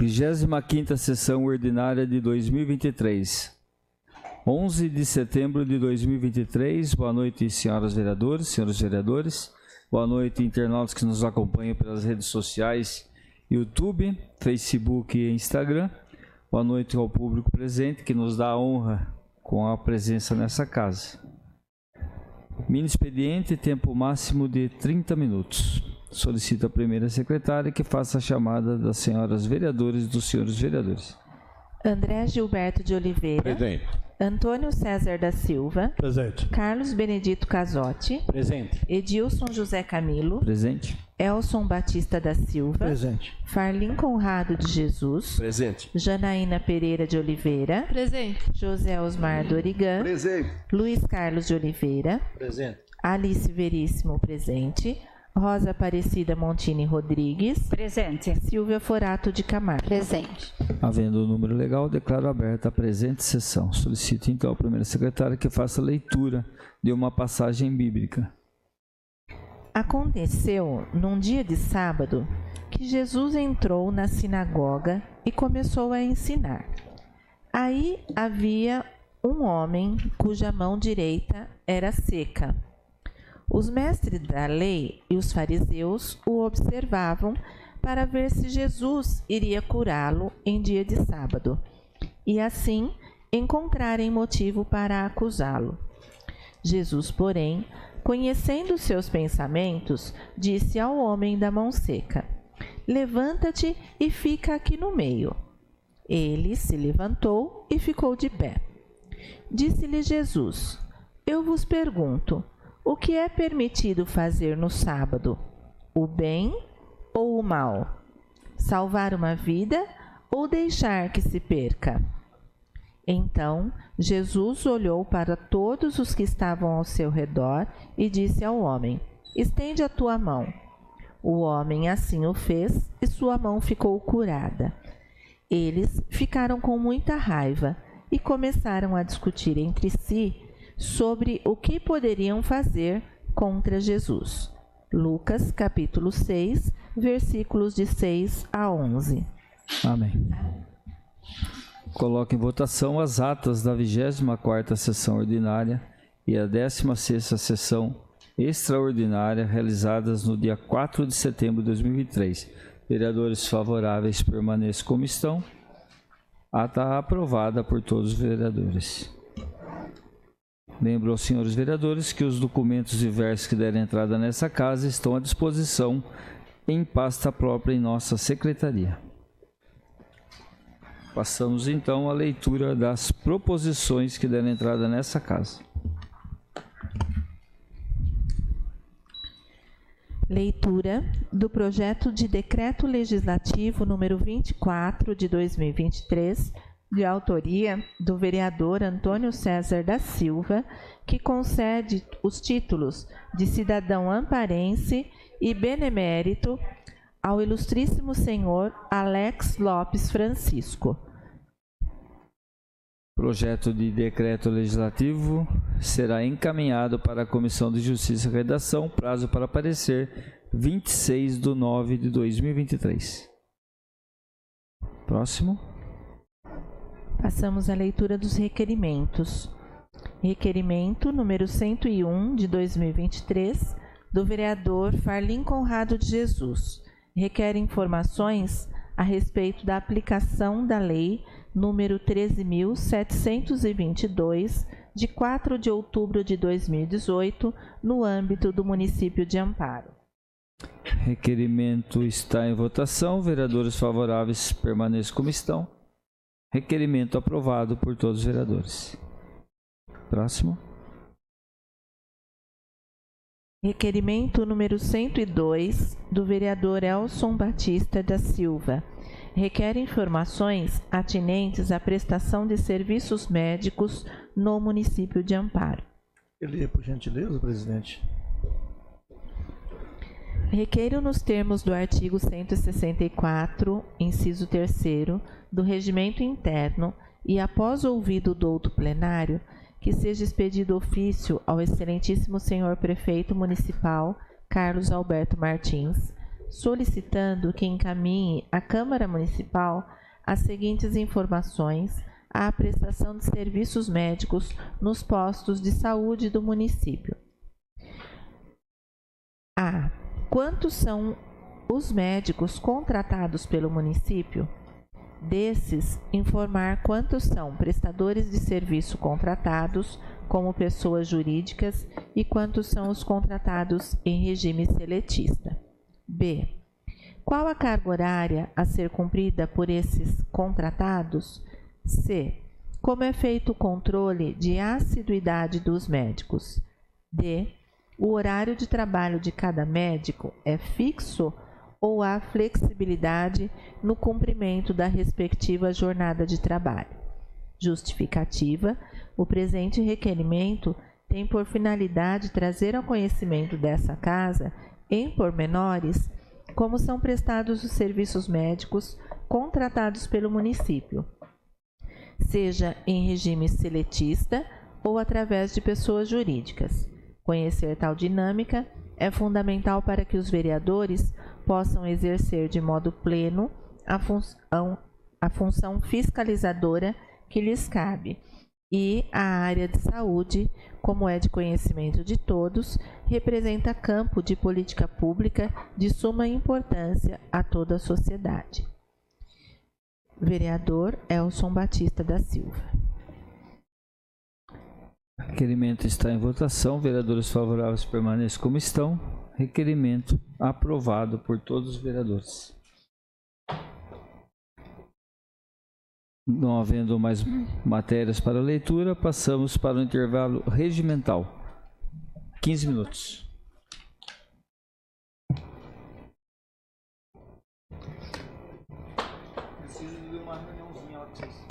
25ª Sessão Ordinária de 2023. 11 de setembro de 2023. Boa noite, senhoras vereadoras, senhores vereadores. Boa noite, internautas que nos acompanham pelas redes sociais, YouTube, Facebook e Instagram. Boa noite ao público presente que nos dá a honra com a presença nessa casa. Mini expediente, tempo máximo de 30 minutos. Solicito a primeira secretária que faça a chamada das senhoras vereadoras e dos senhores vereadores. André Gilberto de Oliveira. Presente. Antônio César da Silva. Presente. Carlos Benedito Casotti. Presente. Edilson José Camilo. Presente. Elson Batista da Silva. Presente. Farlim Conrado de Jesus. Presente. Janaína Pereira de Oliveira. Presente. José Osmar Dorigan. Presente. Luiz Carlos de Oliveira. Presente. Alice Veríssimo, presente. Rosa Aparecida Montini Rodrigues. Presente. Silvia Forato de Camargo. Presente. Havendo o número legal, declaro aberta a presente sessão. Solicito então a primeira secretária que faça a leitura de uma passagem bíblica. Aconteceu, num dia de sábado, que Jesus entrou na sinagoga e começou a ensinar. Aí havia um homem cuja mão direita era seca. Os mestres da lei e os fariseus o observavam para ver se Jesus iria curá-lo em dia de sábado, e assim encontrarem motivo para acusá-lo. Jesus, porém, conhecendo seus pensamentos, disse ao homem da mão seca: levanta-te e fica aqui no meio. Ele se levantou e ficou de pé. Disse-lhe Jesus: eu vos pergunto, o que é permitido fazer no sábado? O bem ou o mal? Salvar uma vida ou deixar que se perca? Então, Jesus olhou para todos os que estavam ao seu redor e disse ao homem: estende a tua mão. O homem assim o fez e sua mão ficou curada. Eles ficaram com muita raiva e começaram a discutir entre si sobre o que poderiam fazer contra Jesus. Lucas, capítulo 6, versículos de 6 a 11. Amém. Coloco em votação as atas da 24ª Sessão Ordinária e a 16ª Sessão Extraordinária realizadas no dia 4 de setembro de 2023. Vereadores favoráveis permaneçam como estão. Ata aprovada por todos os vereadores. Lembro aos senhores vereadores que os documentos diversos que deram entrada nessa casa estão à disposição em pasta própria em nossa secretaria. Passamos então à leitura das proposições que deram entrada nessa casa. Leitura do projeto de decreto legislativo número 24 de 2023, de autoria do vereador Antônio César da Silva, que concede os títulos de cidadão amparense e benemérito ao ilustríssimo senhor Alex Lopes Francisco. Projeto de decreto legislativo será encaminhado para a Comissão de Justiça e Redação, prazo para parecer 26/9/2023. Próximo. Passamos à leitura dos requerimentos. Requerimento número 101 de 2023, do vereador Farlim Conrado de Jesus. Requer informações a respeito da aplicação da lei número 13.722, de 4 de outubro de 2018, no âmbito do município de Amparo. Requerimento está em votação. Vereadores favoráveis permaneçam como estão. Requerimento aprovado por todos os vereadores. Próximo. Requerimento número 102, do vereador Elson Batista da Silva. Requer informações atinentes à prestação de serviços médicos no município de Amparo. Lê, por gentileza, presidente. Requeiro nos termos do artigo 164, inciso 3º, do Regimento Interno e após ouvido o douto plenário, que seja expedido ofício ao excelentíssimo senhor prefeito municipal Carlos Alberto Martins, solicitando que encaminhe à Câmara Municipal as seguintes informações à prestação de serviços médicos nos postos de saúde do município. A. Quantos são os médicos contratados pelo município? Desses, informar quantos são prestadores de serviço contratados como pessoas jurídicas e quantos são os contratados em regime seletista. B. Qual a carga horária a ser cumprida por esses contratados? C. Como é feito o controle de assiduidade dos médicos? D. O horário de trabalho de cada médico é fixo ou há flexibilidade no cumprimento da respectiva jornada de trabalho? Justificativa: o presente requerimento tem por finalidade trazer ao conhecimento dessa Casa, em pormenores, como são prestados os serviços médicos contratados pelo município, seja em regime seletista ou através de pessoas jurídicas. Conhecer tal dinâmica é fundamental para que os vereadores possam exercer de modo pleno a função fiscalizadora que lhes cabe. E a área de saúde, como é de conhecimento de todos, representa campo de política pública de suma importância a toda a sociedade. Vereador Elson Batista da Silva. Requerimento está em votação. Vereadores favoráveis permaneçam como estão. Requerimento aprovado por todos os vereadores. Não havendo mais matérias para leitura, passamos para o intervalo regimental. 15 minutos. Preciso de uma reuniãozinha lá com vocês.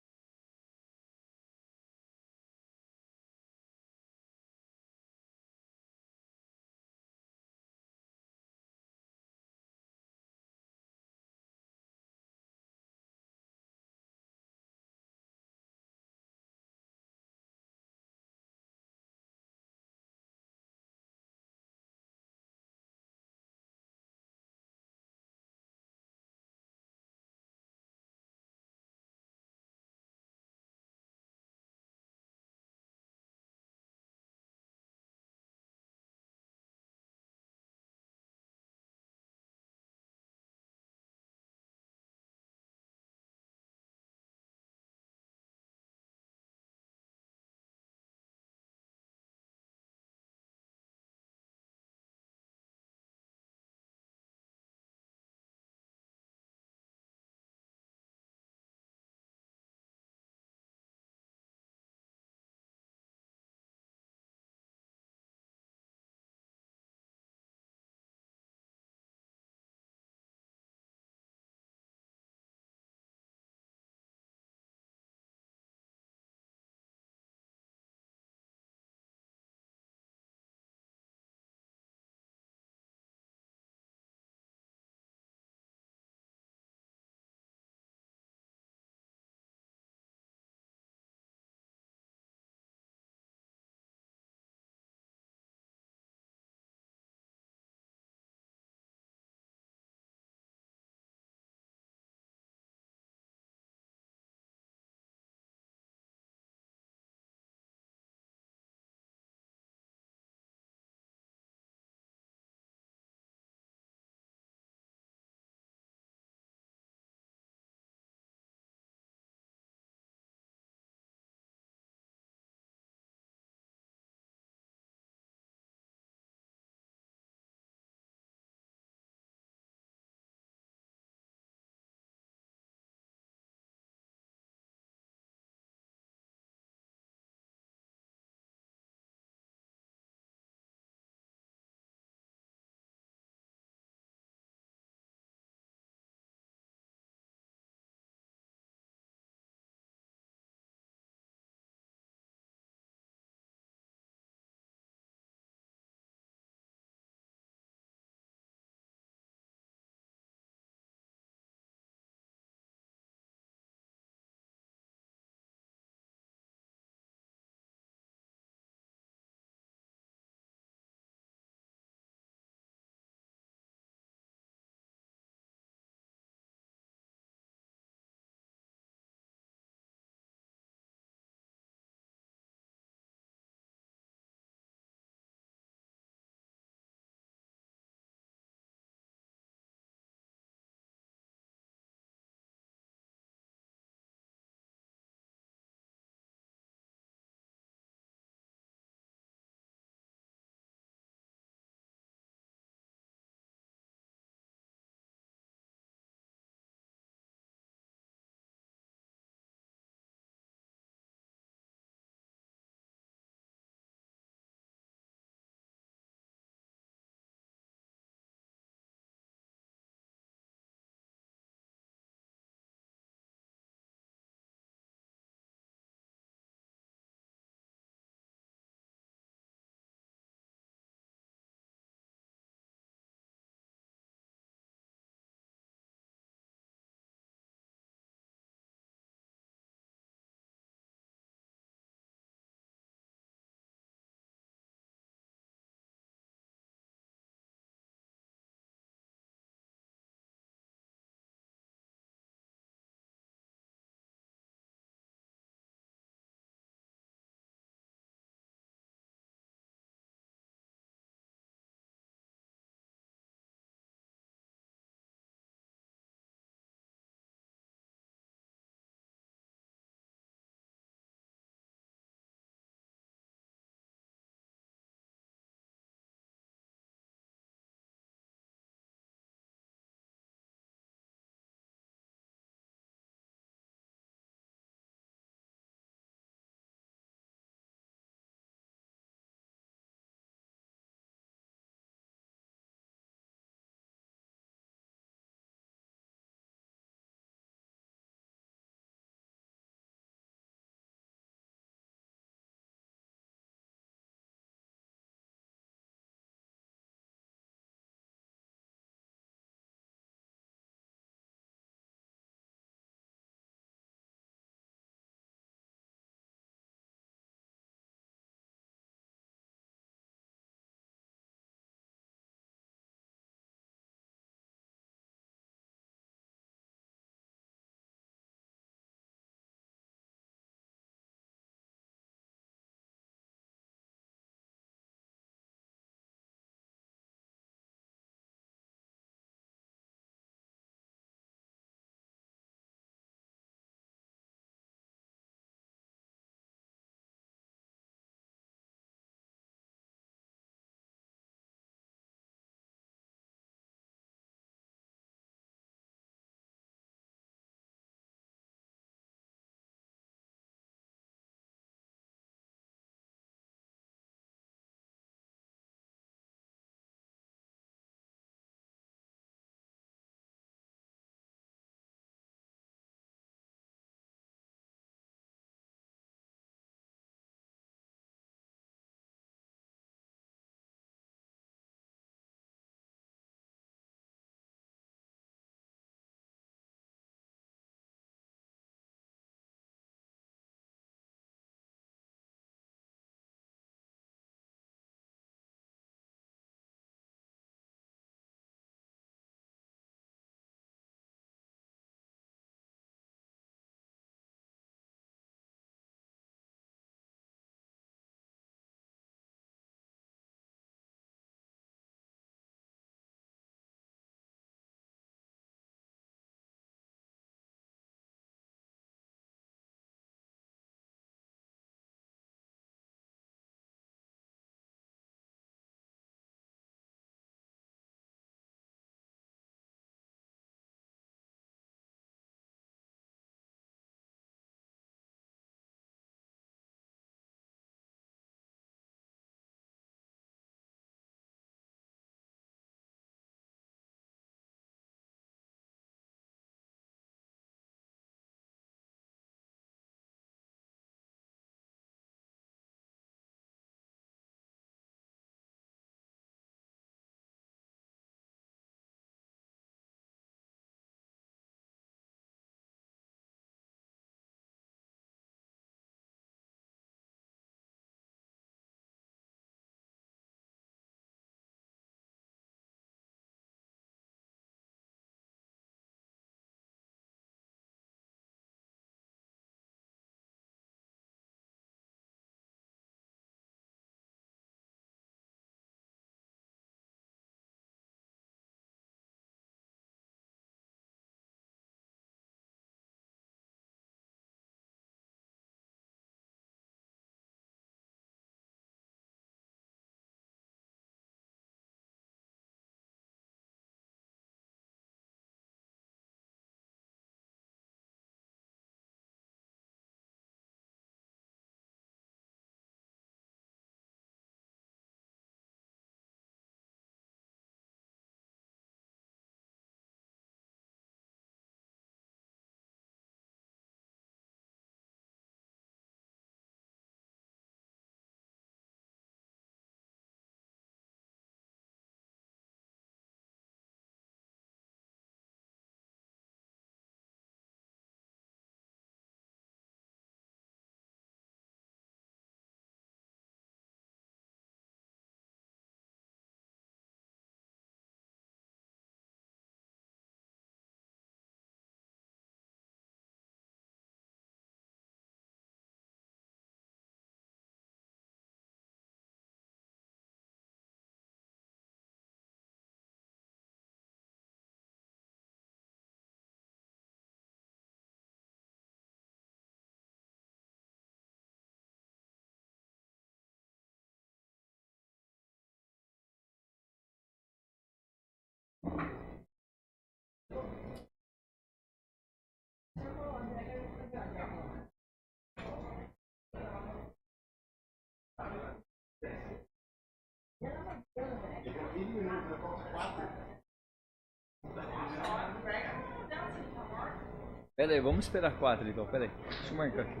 Pera aí, vamos esperar 4 então, pera aí. Deixa eu marcar aqui.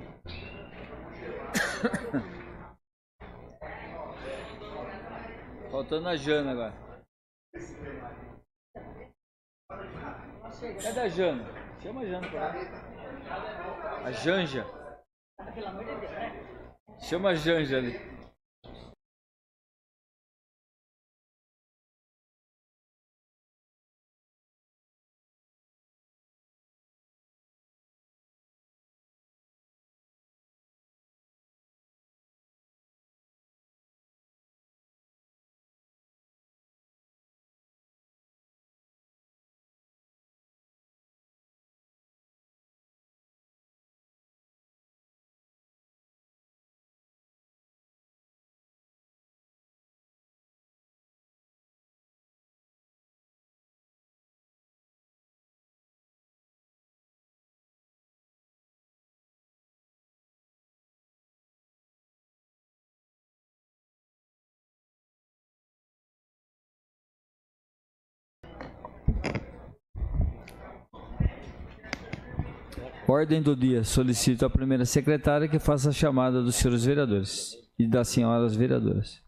Faltando a Jana agora. Cadê a Jana? Chama a Jana pra lá. A Janja. Chama a Janja ali. Ordem do dia. Solicito à primeira secretária que faça a chamada dos senhores vereadores e das senhoras vereadoras.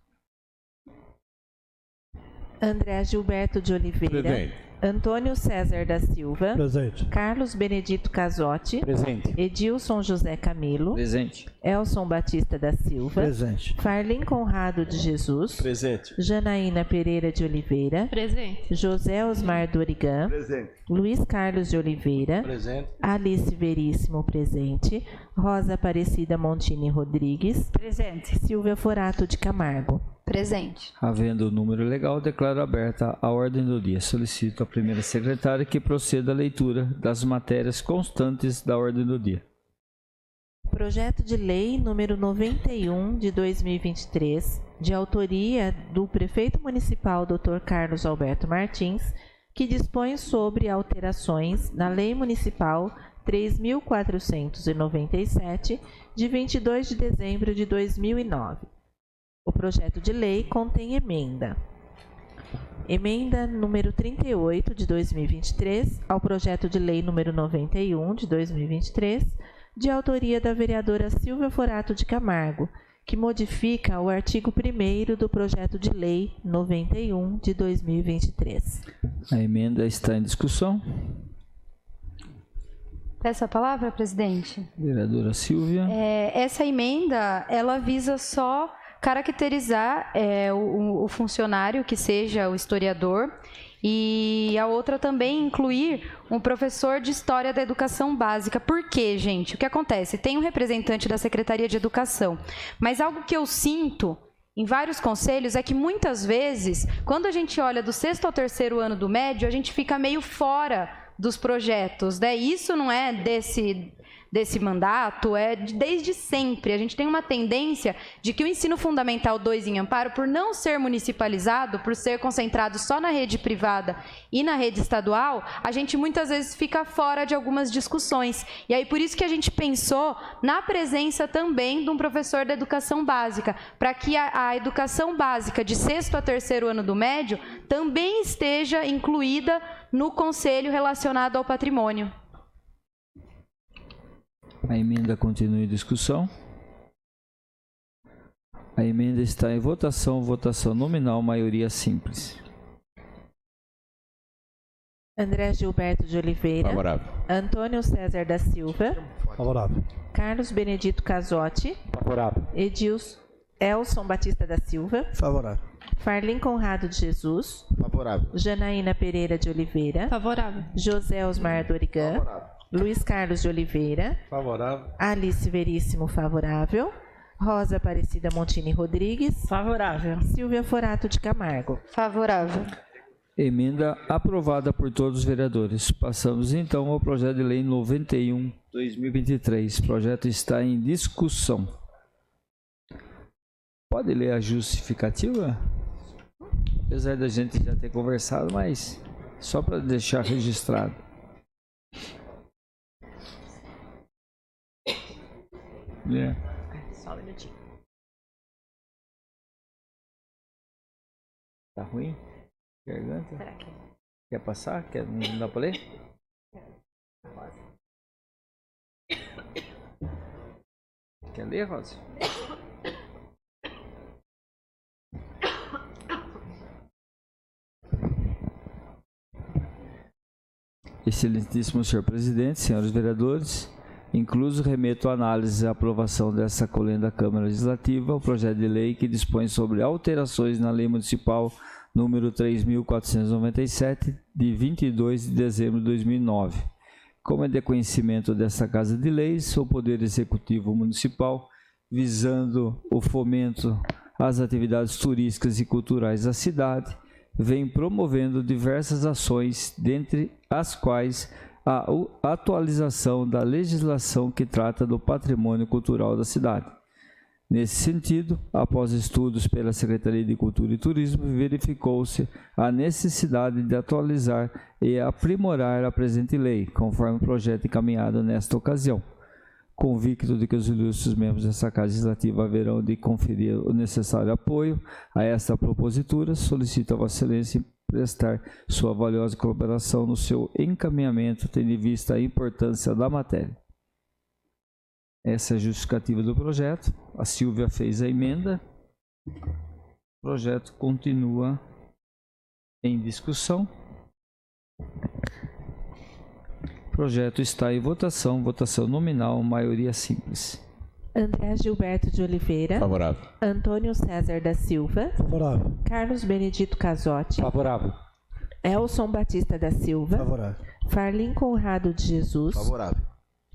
André Gilberto de Oliveira. Presente. Antônio César da Silva. Presente. Carlos Benedito Casotti. Presente. Edilson José Camilo. Presente. Elson Batista da Silva. Presente. Farlim Conrado de Jesus. Presente. Janaína Pereira de Oliveira. Presente. José Osmar Dorigan. Presente. Luiz Carlos de Oliveira. Presente. Alice Veríssimo, presente. Rosa Aparecida Montini Rodrigues. Presente. Silvia Forato de Camargo. Presente. Havendo o número legal, declaro aberta a ordem do dia. Solicito à primeira secretária que proceda à leitura das matérias constantes da ordem do dia. Projeto de lei número 91 de 2023, de autoria do prefeito municipal Dr. Carlos Alberto Martins, que dispõe sobre alterações na Lei Municipal 3.497, de 22 de dezembro de 2009. O projeto de lei contém emenda. Emenda número 38 de 2023 ao projeto de lei número 91 de 2023, de autoria da vereadora Silvia Forato de Camargo, que modifica o artigo 1º do projeto de lei 91 de 2023. A emenda está em discussão. Peço a palavra, presidente. Vereadora Silvia. Essa emenda, ela visa só caracterizar o funcionário que seja o historiador, e a outra também incluir um professor de História da Educação Básica. Por quê, gente? O que acontece? Tem um representante da Secretaria de Educação, mas algo que eu sinto em vários conselhos é que muitas vezes, quando a gente olha do 6º ao 3º ano do médio, a gente fica meio fora dos projetos, né? Isso não é desse mandato, é desde sempre. A gente tem uma tendência de que o ensino fundamental 2 em Amparo, por não ser municipalizado, por ser concentrado só na rede privada e na rede estadual, a gente muitas vezes fica fora de algumas discussões. E aí por isso que a gente pensou na presença também de um professor da educação básica, para que a educação básica de 6º a 3º ano do médio também esteja incluída no conselho relacionado ao patrimônio. A emenda continua em discussão. A emenda está em votação. Votação nominal, maioria simples. André Gilberto de Oliveira. Favorável. Antônio César da Silva. Favorável. Carlos Benedito Casotti. Favorável. Elson Batista da Silva. Favorável. Farlim Conrado de Jesus. Favorável. Janaína Pereira de Oliveira. Favorável. José Osmar Dorigan. Favorável. Luiz Carlos de Oliveira. Favorável. Alice Veríssimo, favorável. Rosa Aparecida Montini Rodrigues. Favorável. Silvia Forato de Camargo. Favorável. Emenda aprovada por todos os vereadores. Passamos então ao projeto de lei 91/2023. O projeto está em discussão. Pode ler a justificativa? Apesar da gente já ter conversado, mas só para deixar registrado. Só um minutinho. Tá ruim? Garganta? Será que... Quer passar? Não dá pra ler? Quer ler, Rosa? Excelentíssimo senhor presidente, senhores vereadores, incluso remeto à análise e aprovação dessa colenda da Câmara Legislativa o projeto de lei que dispõe sobre alterações na Lei Municipal número 3.497, de 22 de dezembro de 2009. Como é de conhecimento dessa Casa de Leis, o Poder Executivo Municipal, visando o fomento às atividades turísticas e culturais da cidade, vem promovendo diversas ações, dentre as quais a atualização da legislação que trata do patrimônio cultural da cidade. Nesse sentido, após estudos pela Secretaria de Cultura e Turismo, verificou-se a necessidade de atualizar e aprimorar a presente lei, conforme o projeto encaminhado nesta ocasião. Convicto de que os ilustres membros dessa Casa Legislativa haverão de conferir o necessário apoio a esta propositura, solicito a Vossa Excelência prestar sua valiosa colaboração no seu encaminhamento, tendo em vista a importância da matéria. Essa é a justificativa do projeto. A Silvia fez a emenda. O projeto continua em discussão. O projeto está em votação nominal, maioria simples. André Gilberto de Oliveira. Favorável. Antônio César da Silva. Favorável. Carlos Benedito Casotti. Favorável. Elson Batista da Silva. Favorável. Farlim Conrado de Jesus. Favorável.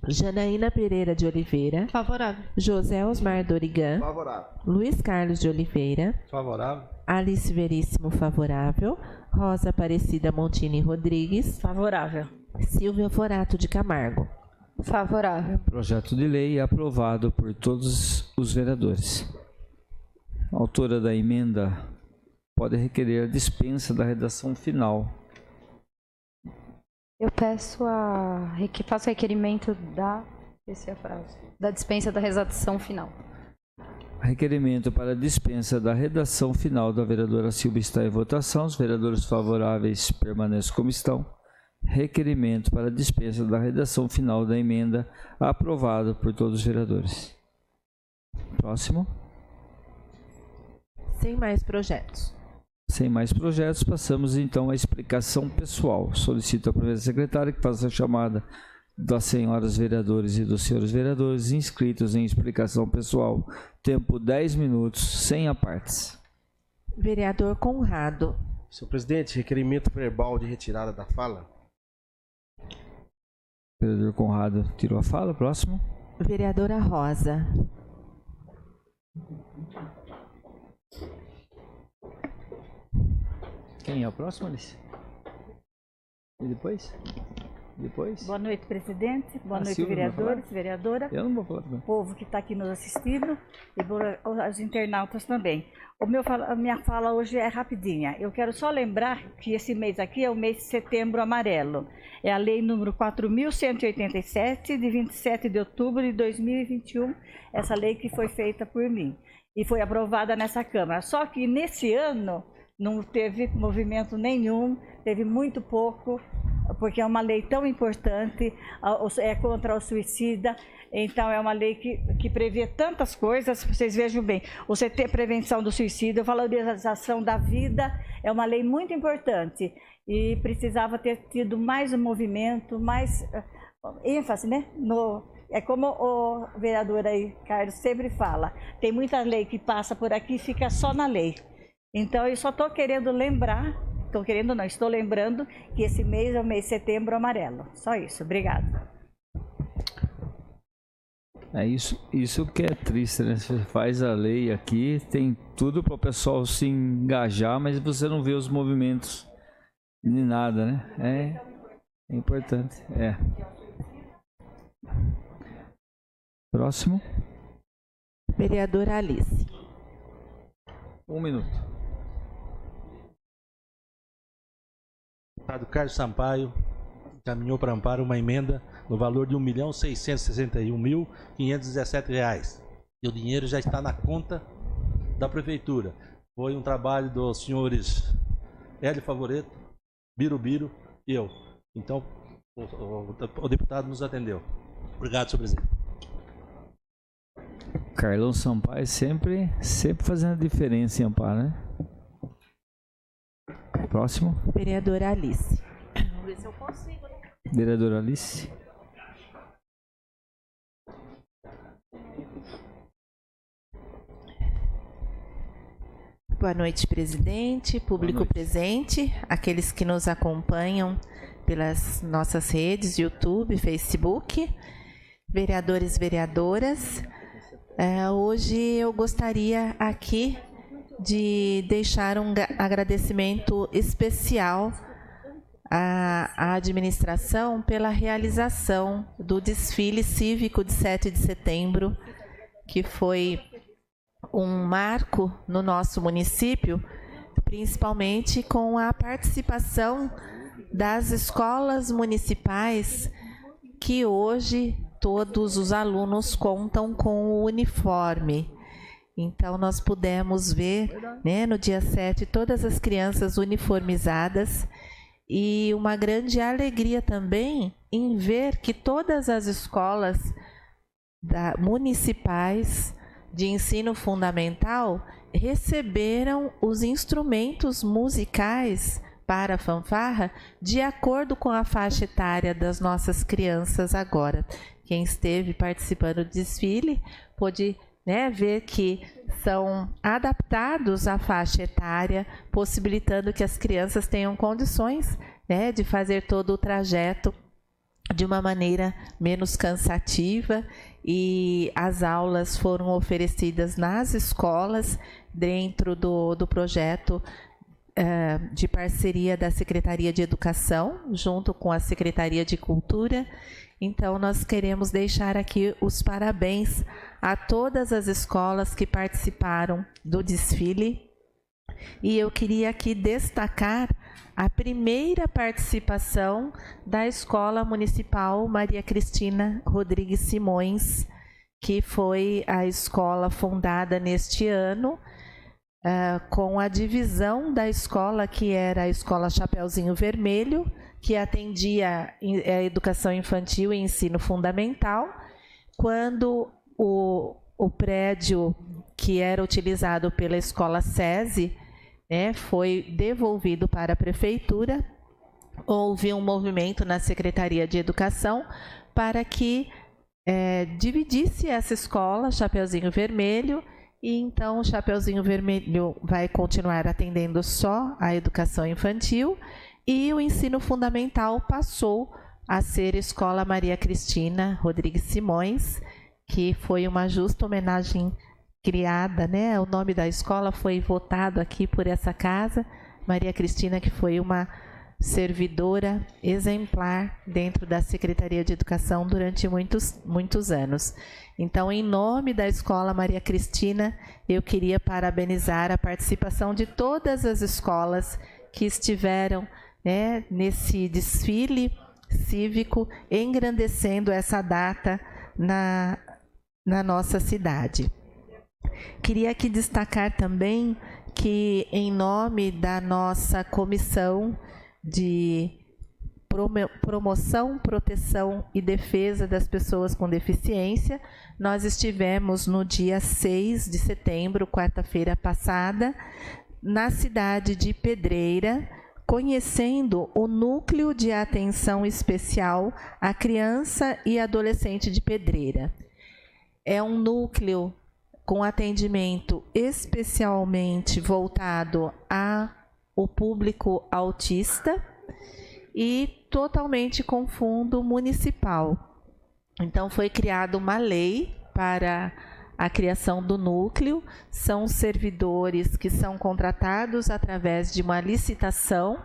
Janaína Pereira de Oliveira. Favorável. José Osmar Dorigan. Favorável. Luiz Carlos de Oliveira. Favorável. Alice Veríssimo, favorável. Rosa Aparecida Montini Rodrigues. Favorável. Silvia Forato de Camargo. Favorável. Projeto de lei aprovado por todos os vereadores. A autora da emenda pode requerer a dispensa da redação final. Eu peço que faça o requerimento da dispensa da redação final. Requerimento para dispensa da redação final da vereadora Silvia está em votação. Os vereadores favoráveis permaneçam como estão. Requerimento para dispensa da redação final da emenda aprovado por todos os vereadores. Próximo. Sem mais projetos. Sem mais projetos, passamos então à explicação pessoal. Solicito à primeira secretária que faça a chamada das senhoras vereadoras e dos senhores vereadores inscritos em explicação pessoal. Tempo 10 minutos, sem apartes. Vereador Conrado. Senhor presidente, requerimento verbal de retirada da fala. Vereador Conrado tirou a fala. Próximo. Vereadora Rosa. Quem é o próximo, Alice? E depois? Boa noite, presidente. Boa noite, Silvia, vereadores, vereadora. Eu não vou falar também. Povo que está aqui nos assistindo e os internautas também. A minha fala hoje é rapidinha. Eu quero só lembrar que esse mês aqui é o mês de Setembro Amarelo. É a lei número 4.187, de 27 de outubro de 2021. Essa lei que foi feita por mim e foi aprovada nessa Câmara. Só que nesse ano não teve movimento nenhum, teve muito pouco, porque é uma lei tão importante, é contra o suicida, então é uma lei que prevê tantas coisas, vocês vejam bem, você ter prevenção do suicídio, valorização da vida, é uma lei muito importante e precisava ter tido mais um movimento, mais ênfase, né? É como o vereador aí, Carlos, sempre fala, tem muita lei que passa por aqui e fica só na lei. Então eu só estou querendo lembrar, estou lembrando que esse mês é o mês de Setembro Amarelo. Só isso, obrigada. É isso que é triste, né? Você faz a lei aqui, tem tudo para o pessoal se engajar, mas você não vê os movimentos de nada, né? É importante. Próximo. Vereadora Alice. 1 minuto. Deputado Carlos Sampaio, encaminhou para Amparo uma emenda no valor de R$ 1.661.517. E o dinheiro já está na conta da Prefeitura. Foi um trabalho dos senhores Hélio Favoreto, Birubiru e eu. Então, o deputado nos atendeu. Obrigado, senhor presidente. Carlão Sampaio sempre fazendo diferença em Amparo, né? Próximo. Vereadora Alice. Vamos ver se eu consigo, né? Vereadora Alice. Boa noite, presidente, público presente, aqueles que nos acompanham pelas nossas redes, YouTube, Facebook, vereadores e vereadoras. Hoje eu gostaria aqui de deixar um agradecimento especial à administração pela realização do desfile cívico de 7 de setembro, que foi um marco no nosso município, principalmente com a participação das escolas municipais, que hoje todos os alunos contam com o uniforme. Então, nós pudemos ver, né, no dia 7, todas as crianças uniformizadas, e uma grande alegria também em ver que todas as escolas municipais de ensino fundamental receberam os instrumentos musicais para a fanfarra de acordo com a faixa etária das nossas crianças agora. Quem esteve participando do desfile pôde, né, ver que são adaptados à faixa etária, possibilitando que as crianças tenham condições, né, de fazer todo o trajeto de uma maneira menos cansativa, e as aulas foram oferecidas nas escolas dentro do projeto de parceria da Secretaria de Educação junto com a Secretaria de Cultura. Então, nós queremos deixar aqui os parabéns a todas as escolas que participaram do desfile. E eu queria aqui destacar a primeira participação da Escola Municipal Maria Cristina Rodrigues Simões, que foi a escola fundada neste ano, com a divisão da escola, que era a Escola Chapeuzinho Vermelho, que atendia a educação infantil e ensino fundamental, quando o prédio que era utilizado pela Escola SESI, né, foi devolvido para a Prefeitura. Houve um movimento na Secretaria de Educação para que dividisse essa escola, Chapeuzinho Vermelho, e então o Chapeuzinho Vermelho vai continuar atendendo só a educação infantil, e o ensino fundamental passou a ser Escola Maria Cristina Rodrigues Simões, que foi uma justa homenagem criada, né? O nome da escola foi votado aqui por essa casa, Maria Cristina, que foi uma servidora exemplar dentro da Secretaria de Educação durante muitos anos. Então, em nome da Escola Maria Cristina, eu queria parabenizar a participação de todas as escolas que estiveram, né, nesse desfile cívico, engrandecendo essa data na nossa cidade. Queria aqui destacar também que, em nome da nossa comissão de promoção, proteção e defesa das pessoas com deficiência, nós estivemos no dia 6 de setembro, quarta-feira passada, na cidade de Pedreira, conhecendo o Núcleo de Atenção Especial à Criança e Adolescente de Pedreira. É um núcleo com atendimento especialmente voltado ao público autista e totalmente com fundo municipal. Então, foi criada uma lei para a criação do núcleo. São servidores que são contratados através de uma licitação,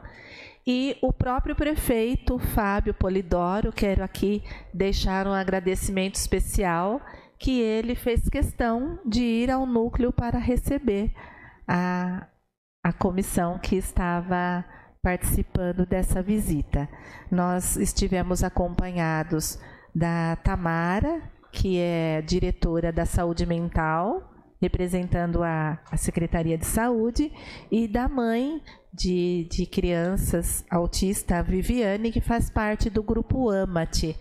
e o próprio prefeito, Fábio Polidoro, quero aqui deixar um agradecimento especial, que ele fez questão de ir ao núcleo para receber a comissão que estava participando dessa visita. Nós estivemos acompanhados da Tamara, que é diretora da Saúde Mental, representando a Secretaria de Saúde, e da mãe de crianças autistas, a Viviane, que faz parte do grupo AMAT.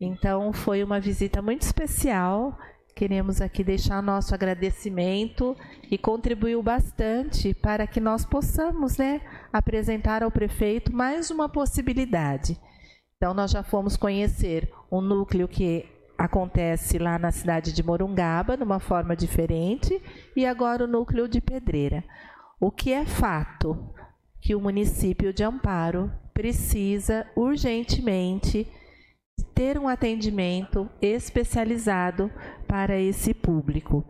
Então, foi uma visita muito especial. Queremos aqui deixar nosso agradecimento, e contribuiu bastante para que nós possamos, apresentar ao prefeito mais uma possibilidade. Então, nós já fomos conhecer um núcleo que acontece lá na cidade de Morungaba, de uma forma diferente, e agora o núcleo de Pedreira. O que é fato que o município de Amparo precisa urgentemente ter um atendimento especializado para esse público,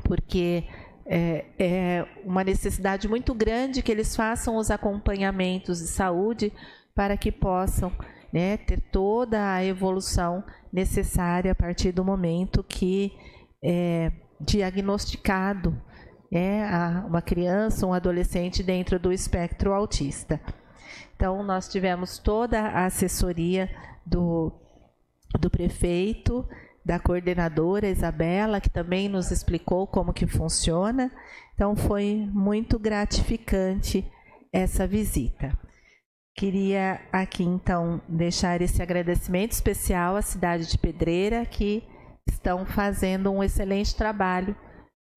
porque é uma necessidade muito grande que eles façam os acompanhamentos de saúde para que possam ter toda a evolução necessária a partir do momento que é diagnosticado uma criança, um adolescente dentro do espectro autista. Então, nós tivemos toda a assessoria do prefeito, da coordenadora Isabela, que também nos explicou como que funciona. Então, foi muito gratificante essa visita. Queria aqui, então, deixar esse agradecimento especial à cidade de Pedreira, que estão fazendo um excelente trabalho,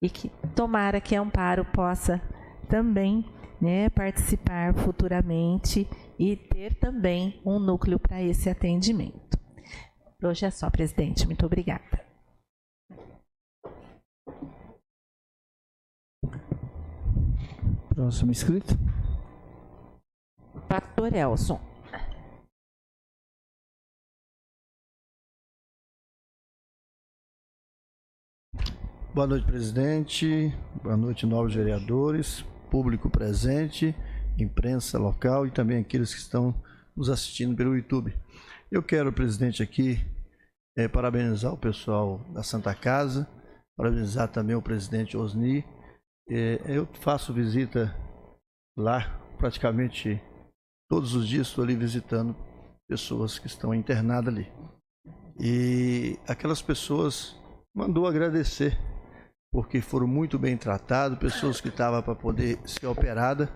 e que tomara que Amparo possa também participar futuramente e ter também um núcleo para esse atendimento. Por hoje é só, presidente. Muito obrigada. Próximo inscrito. Pastor Elson. Boa noite, presidente. Boa noite, novos vereadores, público presente, imprensa local e também aqueles que estão nos assistindo pelo YouTube. Eu quero, presidente, aqui parabenizar o pessoal da Santa Casa, parabenizar também o presidente Osni. Eu faço visita lá praticamente todos os dias, estou ali visitando pessoas que estão internadas ali. E aquelas pessoas mandou agradecer, porque foram muito bem tratados, pessoas que estavam para poder ser operada,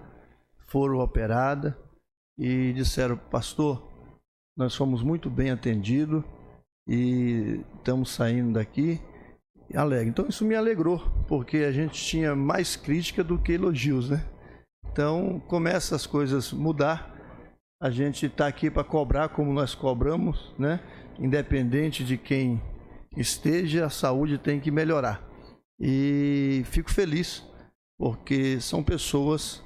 foram operadas e disseram: pastor, nós fomos muito bem atendidos e estamos saindo daqui alegre. Então isso me alegrou, porque a gente tinha mais crítica do que elogios, né? Então começa as coisas mudar, a gente está aqui para cobrar como nós cobramos, né? Independente de quem esteja, a saúde tem que melhorar. E fico feliz, porque são pessoas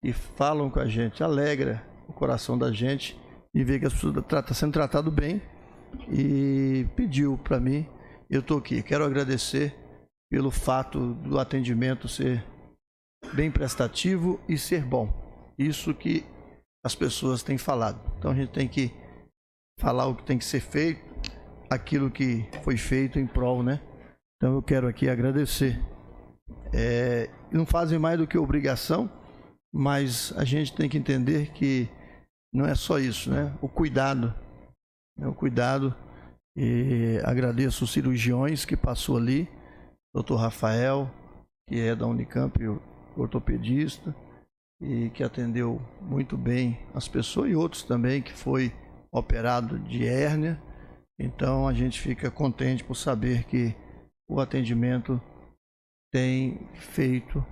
que falam com a gente, alegra o coração da gente e ver que as pessoas estão sendo tratadas bem, e pediu para mim. Eu estou aqui, quero agradecer pelo fato do atendimento ser bem prestativo e ser bom. Isso que as pessoas têm falado. Então a gente tem que falar o que tem que ser feito, aquilo que foi feito em prol, né? Então eu quero aqui agradecer. Não fazem mais do que obrigação, mas a gente tem que entender que não é só isso, né? O cuidado. E agradeço os cirurgiões que passou ali, Dr. Rafael, que é da Unicamp, ortopedista, e que atendeu muito bem as pessoas, e outros também que foi operado de hérnia. Então a gente fica contente por saber que o atendimento tem feito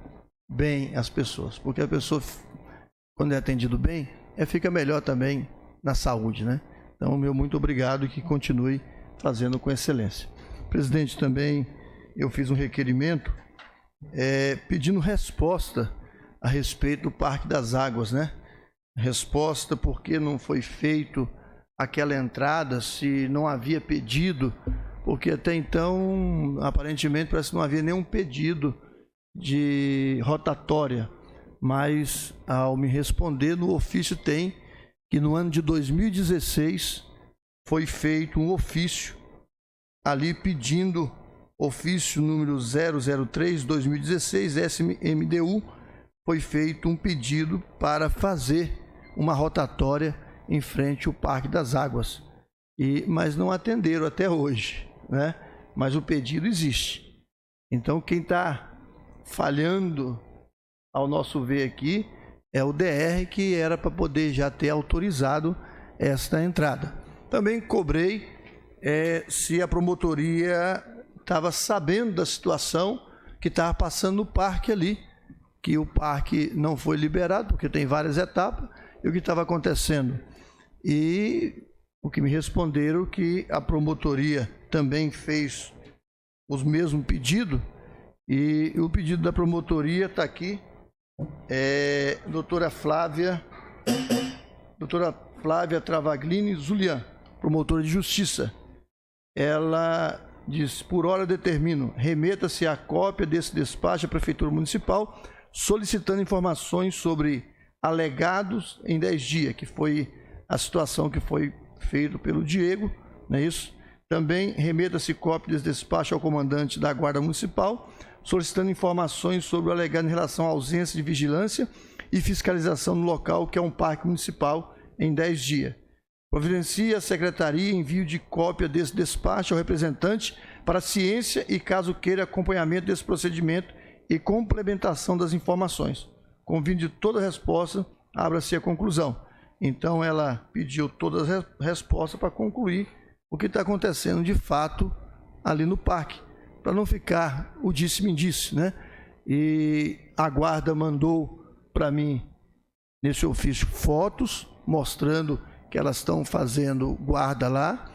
bem às pessoas, porque a pessoa, quando é atendido bem, fica melhor também na saúde, né? Então, meu muito obrigado e que continue fazendo com excelência. Presidente, também eu fiz um requerimento pedindo resposta a respeito do Parque das Águas, né? Resposta porque não foi feito aquela entrada, se não havia pedido, porque até então, aparentemente, parece que não havia nenhum pedido de rotatória, mas ao me responder no ofício tem que no ano de 2016 foi feito um ofício ali pedindo, ofício número 003/2016 SMDU, foi feito um pedido para fazer uma rotatória em frente ao Parque das Águas, mas não atenderam até hoje, né? Mas o pedido existe. Então quem está falhando, ao nosso ver aqui, é o DR, que era para poder já ter autorizado esta entrada. Também cobrei se a promotoria estava sabendo da situação que estava passando no parque ali, que o parque não foi liberado, porque tem várias etapas, e o que estava acontecendo. E o que me responderam que a promotoria também fez os mesmos pedidos, e o pedido da promotoria está aqui, doutora Flávia Travaglini Zulian, promotora de justiça. Ela diz: por hora determino, remeta-se a cópia desse despacho à Prefeitura Municipal, solicitando informações sobre alegados em 10 dias, que foi a situação que foi feita pelo Diego, não é isso? Também remeta-se cópia desse despacho ao comandante da Guarda Municipal, solicitando informações sobre o alegado em relação à ausência de vigilância e fiscalização no local, que é um parque municipal, em 10 dias. Providencia a Secretaria envio de cópia desse despacho ao representante para ciência e, caso queira, acompanhamento desse procedimento e complementação das informações. Convido de toda resposta, abra-se a conclusão. Então, ela pediu todas as respostas para concluir o que está acontecendo de fato ali no parque, para não ficar o disse-me-disse, né? E a guarda mandou para mim, nesse ofício, fotos mostrando que elas estão fazendo guarda lá,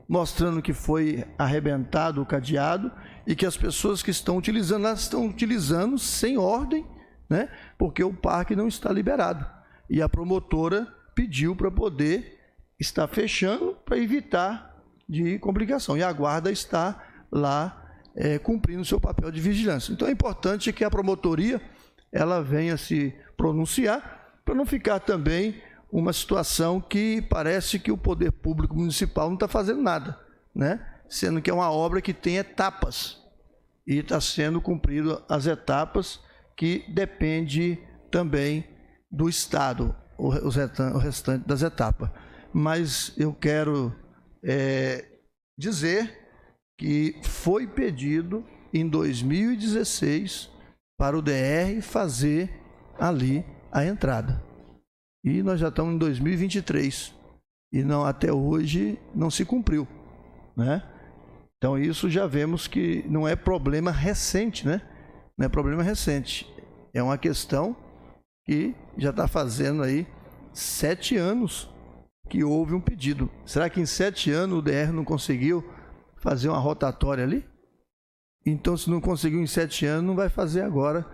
mostrando que foi arrebentado o cadeado e que as pessoas que estão utilizando, elas estão utilizando sem ordem, né? Porque o parque não está liberado. E a promotora pediu para poder estar fechando para evitar de complicação. E a guarda está lá cumprindo o seu papel de vigilância. Então é importante que a promotoria ela venha se pronunciar para não ficar também uma situação que parece que o poder público municipal não está fazendo nada, né? Sendo que é uma obra que tem etapas e está sendo cumprido as etapas que depende também do Estado, o restante das etapas. Mas eu quero dizer que foi pedido em 2016 para o DR fazer ali a entrada. E nós já estamos em 2023 e não, até hoje não se cumpriu, né? Então isso já vemos que não é problema recente, né? Não é problema recente, é uma questão que já está fazendo aí 7 anos que houve um pedido. Será que em 7 anos o DR não conseguiu fazer uma rotatória ali? Então, se não conseguiu em 7 anos, não vai fazer agora,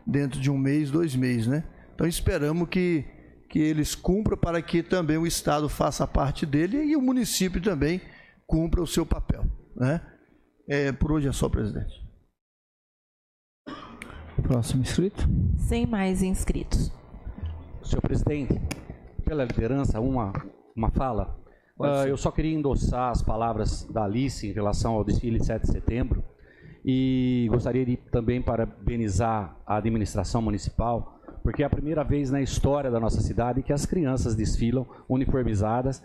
dentro de 1 mês, 2 meses, né? Então esperamos que eles cumpram para que também o Estado faça a parte dele e o município também cumpra o seu papel, né? Por hoje é só, presidente. Próximo inscrito. Sem mais inscritos. Senhor presidente, pela liderança, uma fala. Eu só queria endossar as palavras da Alice em relação ao desfile de 7 de setembro e gostaria de também parabenizar a administração municipal, porque é a primeira vez na história da nossa cidade que as crianças desfilam uniformizadas,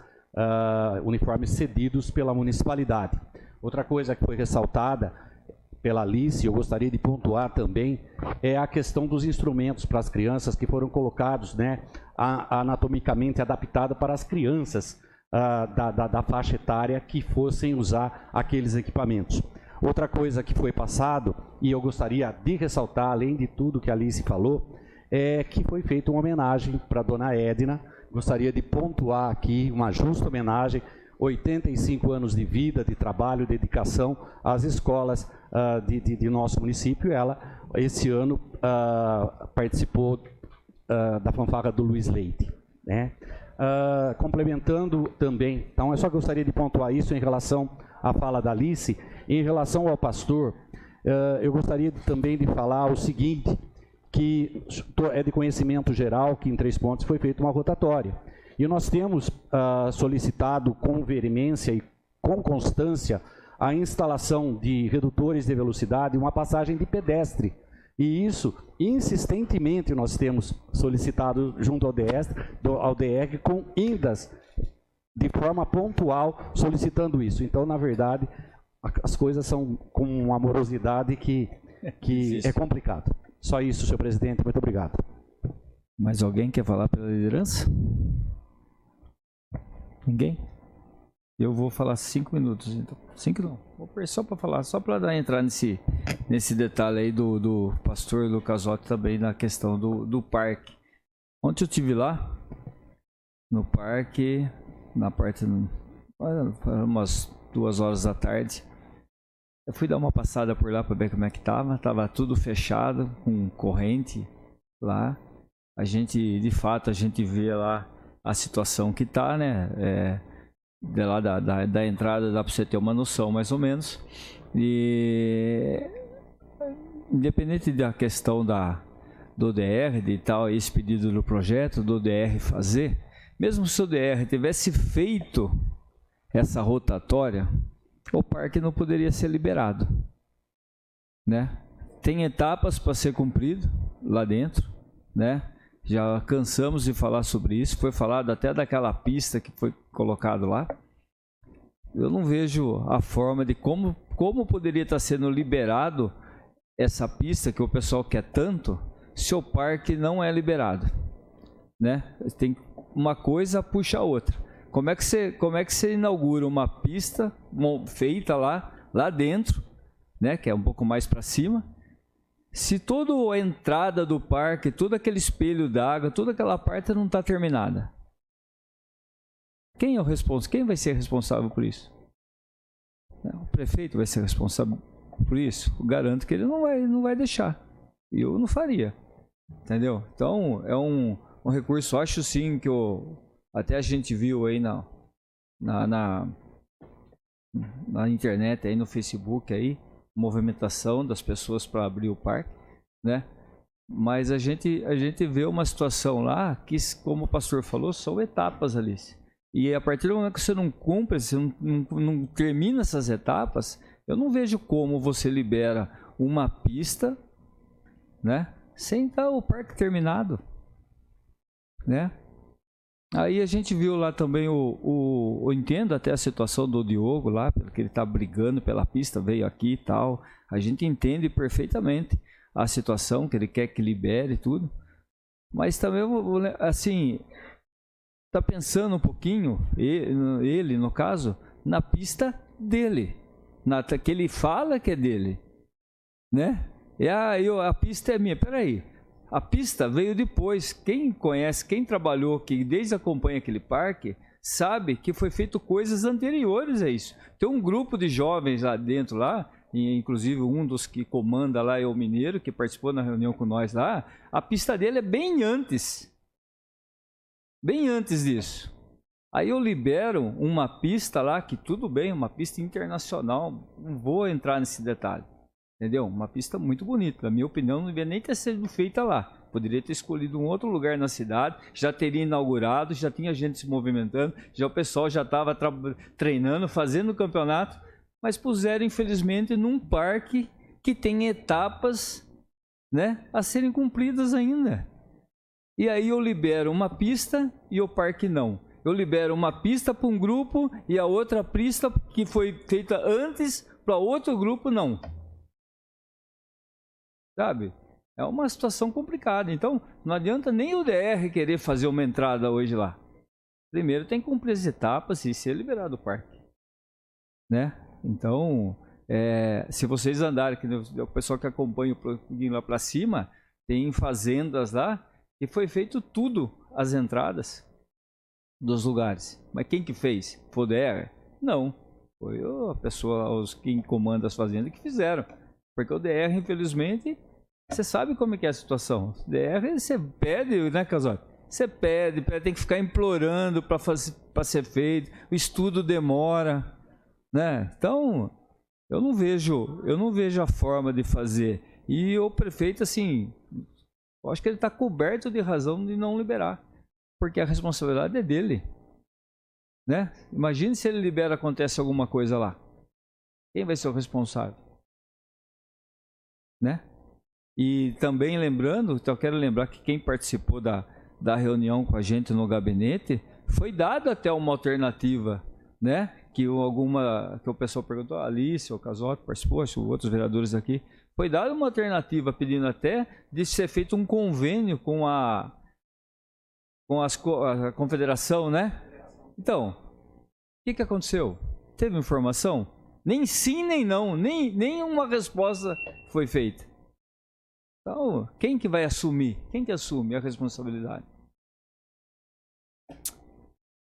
uniformes cedidos pela municipalidade. Outra coisa que foi ressaltada pela Alice, eu gostaria de pontuar também, é a questão dos instrumentos para as crianças que foram colocados, né, anatomicamente adaptados para as crianças da faixa etária que fossem usar aqueles equipamentos. Outra coisa que foi passado, e eu gostaria de ressaltar, além de tudo que a Alice falou, é que foi feita uma homenagem para a dona Edna. Gostaria de pontuar aqui uma justa homenagem, 85 anos de vida, de trabalho, dedicação às escolas de nosso município. Ela, esse ano, participou da fanfarra do Luiz Leite, né? Complementando também, então eu só gostaria de pontuar isso em relação à fala da Alice. Em relação ao pastor, eu gostaria também de falar o seguinte, que é de conhecimento geral que em 3 pontos foi feita uma rotatória. E nós temos solicitado com veemência e com constância a instalação de redutores de velocidade e uma passagem de pedestre E isso, insistentemente, nós temos solicitado junto ao DR com indas de forma pontual solicitando isso. Então, na verdade, as coisas são com uma amorosidade que é complicado. Só isso, senhor presidente. Muito obrigado. Mais alguém quer falar pela liderança? Ninguém? Eu vou falar 5 minutos, então. 5 não. Vou pôr só para falar, só para entrar nesse detalhe aí do pastor Lucasotti também na questão do parque. Ontem eu estive lá, no parque, na parte, umas 2 horas da tarde. Eu fui dar uma passada por lá para ver como é que estava. Tava tudo fechado, com corrente lá. A gente, de fato, a gente vê lá a situação que está, né? De lá da entrada dá para você ter uma noção, mais ou menos. E independente da questão do DR, de tal, esse pedido do projeto, do DR fazer, mesmo se o DR tivesse feito essa rotatória, o parque não poderia ser liberado, né? Tem etapas para ser cumprido lá dentro, né? Já cansamos de falar sobre isso, foi falado até daquela pista que foi colocado lá. Eu não vejo a forma de como poderia estar sendo liberado essa pista que o pessoal quer tanto, se o parque não é liberado, né? Tem uma coisa puxa a outra. Como é que você inaugura uma pista feita lá dentro, né, que é um pouco mais para cima, se toda a entrada do parque, todo aquele espelho d'água, toda aquela parte não está terminada? Quem é o responsável? Quem vai ser responsável por isso? O prefeito vai ser responsável por isso? Eu garanto que ele não vai deixar. Eu não faria. Entendeu? Então, é um recurso, acho sim, que até a gente viu aí na internet, aí no Facebook, aí, movimentação das pessoas para abrir o parque, né? Mas a gente vê uma situação lá que, como o pastor falou, são etapas ali. E a partir do momento que você não cumpre, você não termina essas etapas, eu não vejo como você libera uma pista, né, sem estar o parque terminado, né? Aí a gente viu lá também eu entendo até a situação do Diogo lá, porque ele está brigando pela pista, veio aqui e tal. A gente entende perfeitamente a situação, que ele quer que libere tudo. Mas também, assim, está pensando um pouquinho, ele no caso, na pista dele, que ele fala que é dele, né? E a pista é minha. Peraí. A pista veio depois. Quem conhece, quem trabalhou, que desde acompanha aquele parque, sabe que foi feito coisas anteriores a isso. Tem um grupo de jovens lá dentro, e inclusive um dos que comanda lá é o Mineiro, que participou na reunião com nós lá. A pista dele é bem antes disso. Aí eu libero uma pista lá, que tudo bem, uma pista internacional, não vou entrar nesse detalhe. Entendeu? Uma pista muito bonita. Na minha opinião, não devia nem ter sido feita lá. Poderia ter escolhido um outro lugar na cidade, já teria inaugurado, já tinha gente se movimentando, já o pessoal já estava treinando, fazendo o campeonato, mas puseram, infelizmente, num parque que tem etapas, né, a serem cumpridas ainda. E aí eu libero uma pista e o parque não. Eu libero uma pista para um grupo e a outra pista que foi feita antes para outro grupo não. Sabe? É uma situação complicada. Então, não adianta nem o DR querer fazer uma entrada hoje lá. Primeiro tem que cumprir as etapas e ser liberado o parque, né? Então, se vocês andarem, que o pessoal que acompanha o pouquinho lá para cima, tem fazendas lá e foi feito tudo, as entradas dos lugares. Mas quem que fez? Foi o DR? Não. Foi a pessoa, quem comanda as fazendas que fizeram. Porque o DR, infelizmente, você sabe como é que é a situação. O DR, você pede, né, Casotti? Você pede, tem que ficar implorando para ser feito. O estudo demora, né? Então, eu não vejo a forma de fazer. E o prefeito, assim, eu acho que ele está coberto de razão de não liberar, porque a responsabilidade é dele, né? Imagine se ele libera, acontece alguma coisa lá. Quem vai ser o responsável? Né? E também lembrando, então eu quero lembrar que quem participou da reunião com a gente no gabinete, foi dado até uma alternativa, né? Que o pessoal perguntou, a Alice, o Casotti participou, acho, outros vereadores aqui, foi dada uma alternativa pedindo até de ser feito um convênio com a confederação, né? Então, o que aconteceu? Teve informação? Nem sim, nem não, nem uma resposta foi feita. Então, quem que vai assumir? Quem que assume a responsabilidade?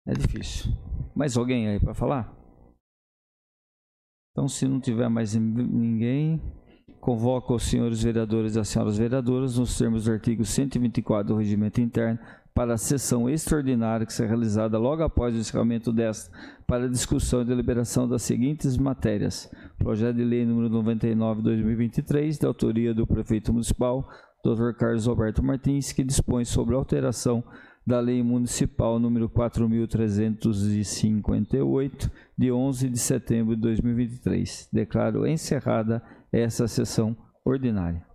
É difícil. Mais alguém aí para falar? Então, se não tiver mais ninguém, convoco os senhores vereadores e as senhoras vereadoras, nos termos do artigo 124 do Regimento Interno, para a sessão extraordinária que será realizada logo após o encerramento desta, para discussão e deliberação das seguintes matérias. Projeto de Lei número 99/2023, de autoria do Prefeito Municipal, Dr. Carlos Alberto Martins, que dispõe sobre a alteração da Lei Municipal número 4.358, de 11 de setembro de 2023. Declaro encerrada essa sessão ordinária.